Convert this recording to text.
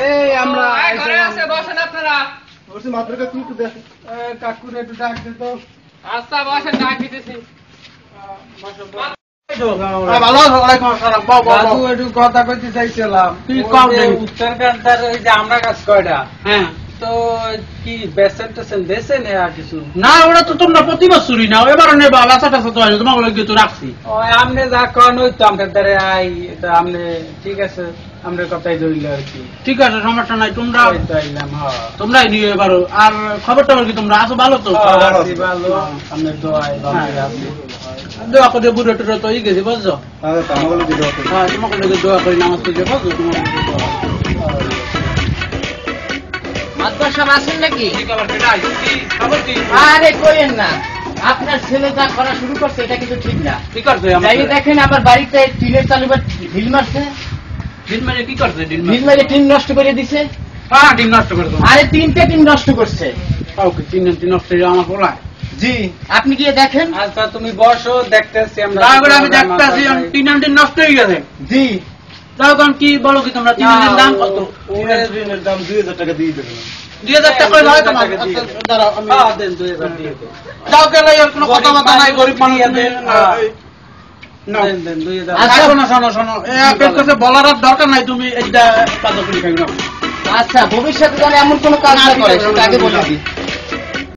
এই আমরা ঘরে আছে, বসেন আপনারা। বসে মাত্র কাকু একটু দেখো কাকুরে একটু ডাক দে তো। আচ্ছা বসেন, ডাক দিতেছি। ভালো আছো? ওয়ালাইকুম আসসালাম। বাও বাও দাদু একটু কথা কইতে চাইছিলাম। কি কও দেন? উত্তরকান্তার ওই যে আমরা কাজ কয়টা হ্যাঁ তো কি বেসেন টেসেন দেশে নেই আর কিছু না ওরা তো তোমরা প্রতি বছরই না এবার নেবা বাচ্চাটা তো হয় তোমাকে লগে তো রাখছি। ওই আমনে যা কন ওই তো আমাদের দ্বারে আই এটা আমনে ঠিক আছে আমরা কথাই ধরিল আর কি ঠিক আছে সমস্যা নাই তোমরা ওই তো আইলাম হ্যাঁ তোমরাই নিয়ে এবারো। আর খবর টবর কি তোমরা আছো ভালো তো? আছি ভালো আমনের দোয়াই ভালো আছি দোয়া করে বুড়ো টুড়ো তো গেছি বুঝছো? হ্যাঁ তোমাকে লগে দোয়া করি নামাজ পড়ে বুঝছো তোমাকে মাতবার সাহেব আছেন নাকি? খবর কি? আরে কইেন না, আপনার ছেলে যা করা শুরু করছে এটা কিন্তু ঠিক না। কি করছে যাই দেখেন আমার বাড়িতে টিনের চালুবার ঢিল মারছে, দিন মারে কি করছে দিন ঢিল মেরে টিন নষ্ট করে দিছে। হ্যাঁ দিন নষ্ট করে তোমার আরে 3টে টিন নষ্ট করছে। ওকে তিন নষ্ট হয়ে আমার বলায় জি আপনি গিয়ে দেখেন। আচ্ছা তুমি বসো দেখতেছি আমরা তারপরে আমি দেখতেছি তিন নষ্ট হয়ে গেছে। জি তখন কি বলো কি তোমরা তিন দাম কত? টিনের দাম 2000 টাকা দিয়ে দেবেন 2000 টাকা করে হয় তোমার? দাঁড়াও আমি দেন 2000 দিয়ে দেন যাও গেলে আর কোনো কথা বার্তা নাই গরিব মানুষ দেন না দেন দেন 2000 আচ্ছা। শোনো এর কাছে বলার আর দরকার নাই তুমি এইটা কাজ করে খাই না। আচ্ছা ভবিষ্যতে যেন এমন কোনো কাজ না করে সেটা আগে বলে দিই।